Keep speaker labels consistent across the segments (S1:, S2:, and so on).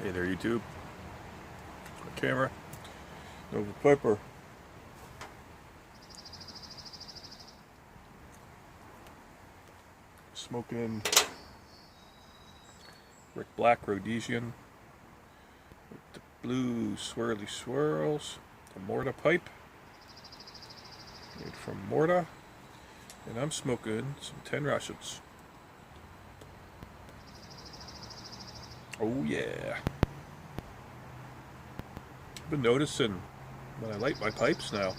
S1: Hey there, YouTube. Camera. Nova Piper. Smoking Rick Black Rhodesian with the blue swirly swirls. The Morta pipe. Made from Morta. And I'm smoking some 10 Russians. Oh yeah. I've been noticing when I light my pipes now.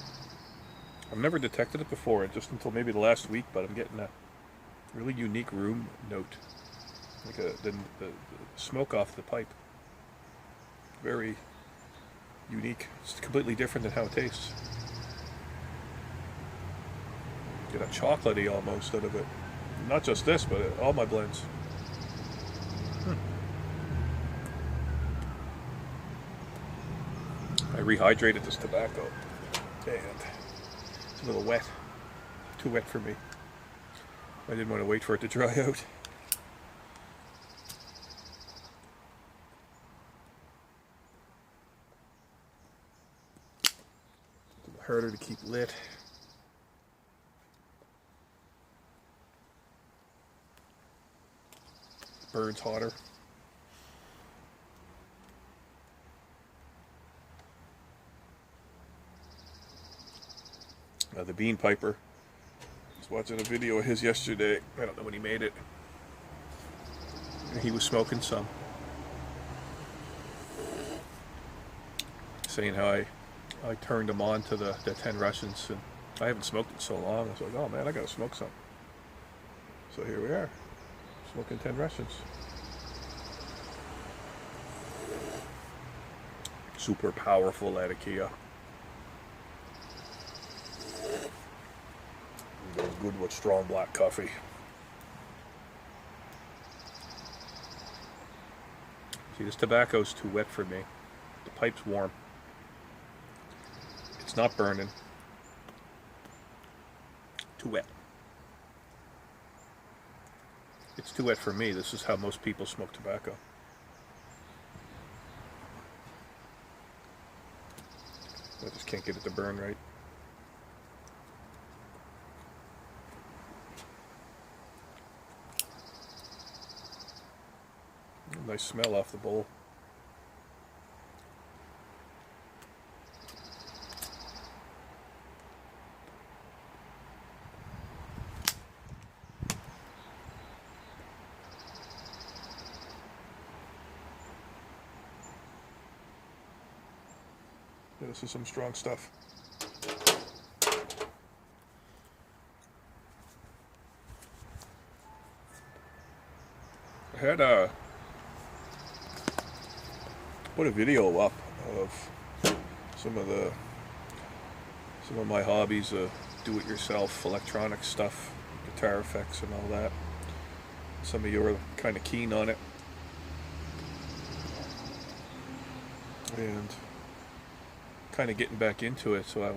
S1: I've never detected it before, just until maybe the last week, but I'm getting a really unique room note. Like the smoke off the pipe. Very unique. It's completely different than how it tastes. Get a chocolatey almost out of it. Not just this, but all my blends. I rehydrated this tobacco, and it's a little wet. Too wet for me. I didn't want to wait for it to dry out. A little harder to keep lit. Burns hotter. The Bean Piper. I was watching a video of his yesterday. I don't know when he made it. And he was smoking some. Saying how I turned him on to the 10 Russians, and I haven't smoked in so long. I was like, oh man, I gotta smoke some. So here we are, smoking 10 Russians. Super powerful Latakia. Goes good with strong black coffee. See, this tobacco's too wet for me. The pipe's warm. It's not burning. Too wet. It's too wet for me. This is how most people smoke tobacco. I just can't get it to burn right. Nice smell off the bowl. Yeah, this is some strong stuff. I had put a video up of some of my hobbies, do-it-yourself electronic stuff, guitar effects and all that. Some of you are kind of keen on it, and kind of getting back into it. So I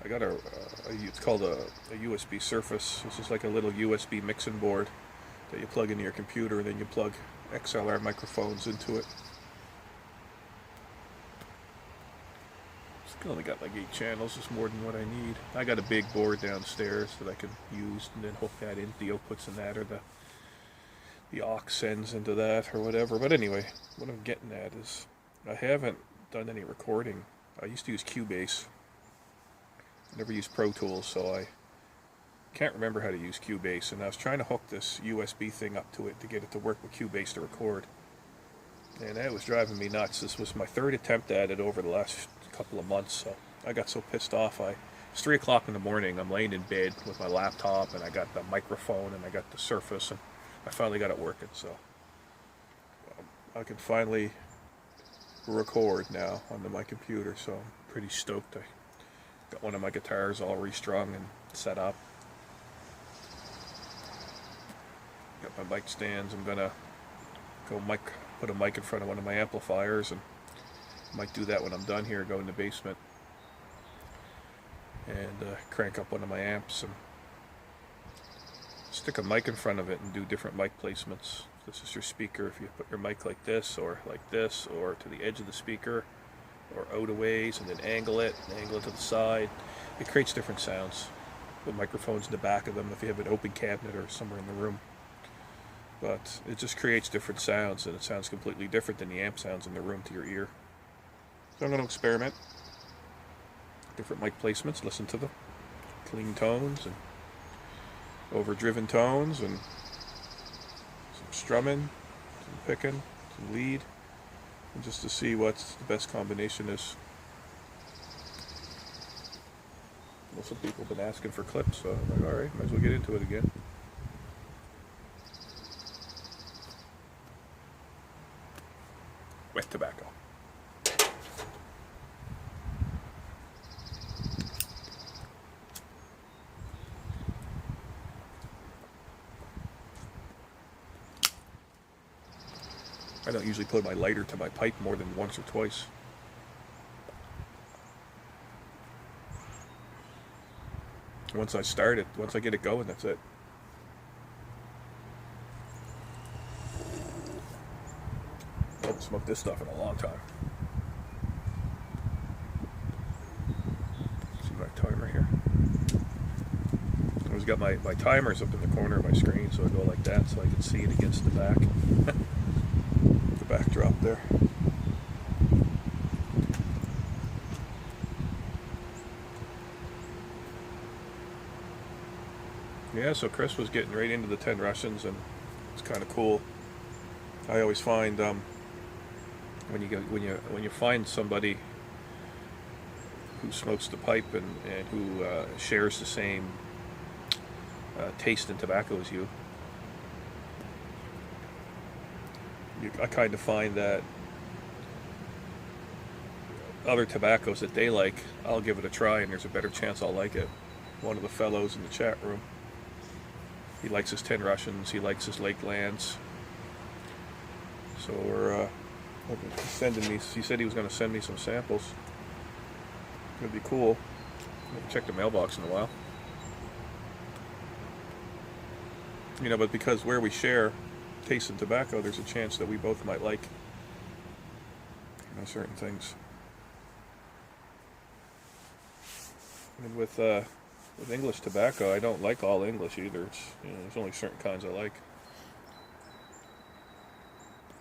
S1: got it's called a USB Surface. This is like a little USB mixing board that you plug into your computer, and then you plug XLR microphones into it. It's only got like 8 channels, it's more than what I need. I got a big board downstairs that I can use and then hook that into the outputs in that, or the aux sends into that, or whatever. But anyway, what I'm getting at is I haven't done any recording. I used to use Cubase. I never used Pro Tools, so I can't remember how to use Cubase, and I was trying to hook this USB thing up to it to get it to work with Cubase to record, and that was driving me nuts. This was my 3rd attempt at it over the last couple of months, so I got so pissed off. It's 3 o'clock in the morning, I'm laying in bed with my laptop, and I got the microphone, and I got the Surface, and I finally got it working, so I can finally record now on my computer, so I'm pretty stoked. I got one of my guitars all restrung and set up. Got my mic stands. I'm gonna put a mic in front of one of my amplifiers, and might do that when I'm done here, go in the basement and crank up one of my amps and stick a mic in front of it and do different mic placements. This is your speaker. If you put your mic like this, or to the edge of the speaker, or out a ways, and then angle it to the side, it creates different sounds. With microphones in the back of them, if you have an open cabinet or somewhere in the room. But it just creates different sounds, and it sounds completely different than the amp sounds in the room to your ear. So I'm going to experiment. Different mic placements, listen to them. Clean tones and overdriven tones, and some strumming, some picking, some lead, and just to see what the best combination is. Well, some people have been asking for clips, so I'm like, alright, might as well get into it again. Wet tobacco. I don't usually put my lighter to my pipe more than once or twice. Once I start it, once I get it going, that's it. I haven't smoked this stuff in a long time. See my timer here. I always got my timers up in the corner of my screen, so I go like that so I can see it against the back. The backdrop there. Yeah, so Chris was getting right into the 10 Russians, and it's kind of cool. I always find when you find somebody who smokes the pipe and who shares the same taste in tobacco as you, I kind of find that other tobaccos that they like, I'll give it a try, and there's a better chance I'll like it. One of the fellows in the chat room, he likes his 10 Russians, he likes his Lakelands. So we're sending me, he said he was going to send me some samples. It'd be cool. I haven't checked the mailbox in a while. You know, but because where we share taste in tobacco, there's a chance that we both might like, you know, certain things. And with English tobacco, I don't like all English either. It's, you know, there's only certain kinds I like.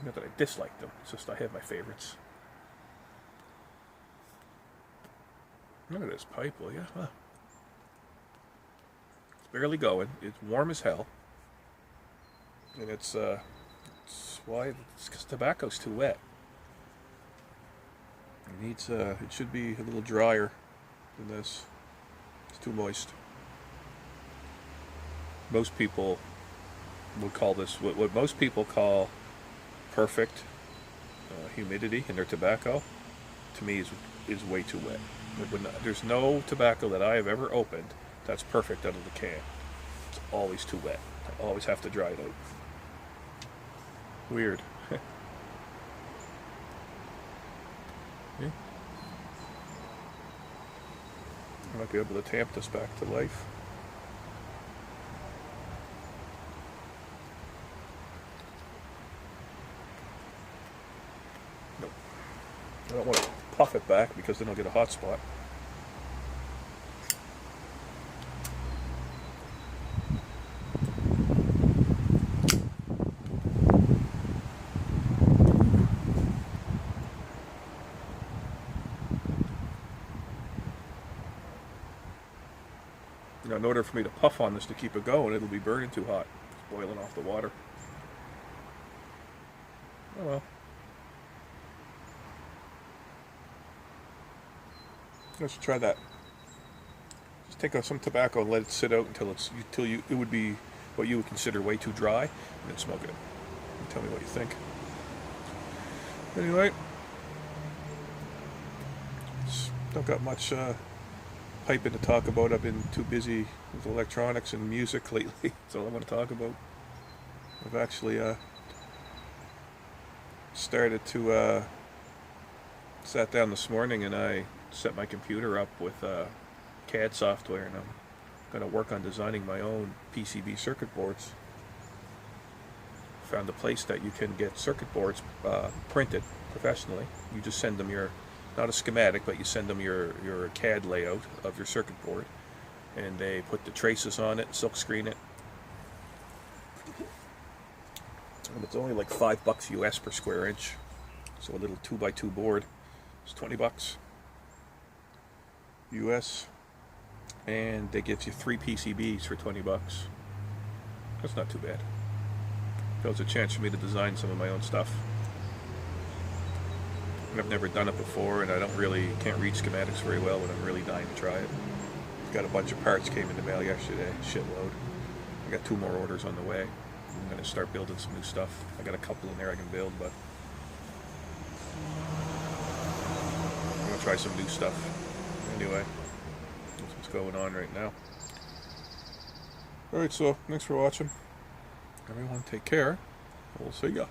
S1: Not that I dislike them, it's just I have my favorites. Look at this pipe, will you? Huh. It's barely going. It's warm as hell. And it's because tobacco's too wet. It needs, it should be a little drier than this. It's too moist. Most people would call this, what most people call perfect humidity in their tobacco, to me is way too wet. There's no tobacco that I have ever opened that's perfect out of the can. It's always too wet. I always have to dry it out. Weird. Yeah. I might be able to tamp this back to life. Nope. I don't want to puff it back because then I'll get a hot spot. You know, in order for me to puff on this to keep it going, it'll be burning too hot. It's boiling off the water. Oh well. Let's try that. Just take some tobacco and let it sit out until it would be what you would consider way too dry, and then smoke it. And tell me what you think. Anyway, don't got much piping to talk about. I've been too busy with electronics and music lately. That's all I want to talk about. I've actually started to sat down this morning and I set my computer up with CAD software, and I'm going to work on designing my own PCB circuit boards found a place that you can get circuit boards printed professionally. You just send them your, not a schematic, but you send them your CAD layout of your circuit board, and they put the traces on it, silk screen it, and it's only like $5 US per square inch. So a little 2x2 board is $20 US, and they give you 3 PCBs for $20. That's not too bad. That was a chance for me to design some of my own stuff. And I've never done it before, and I can't read schematics very well, but I'm really dying to try it. Got a bunch of parts came in the mail yesterday, shitload. I got 2 more orders on the way. I'm going to start building some new stuff. I got a couple in there I can build, but I'm going to try some new stuff. Anyway, that's what's going on right now. Alright, so thanks for watching. Everyone take care. We'll see ya.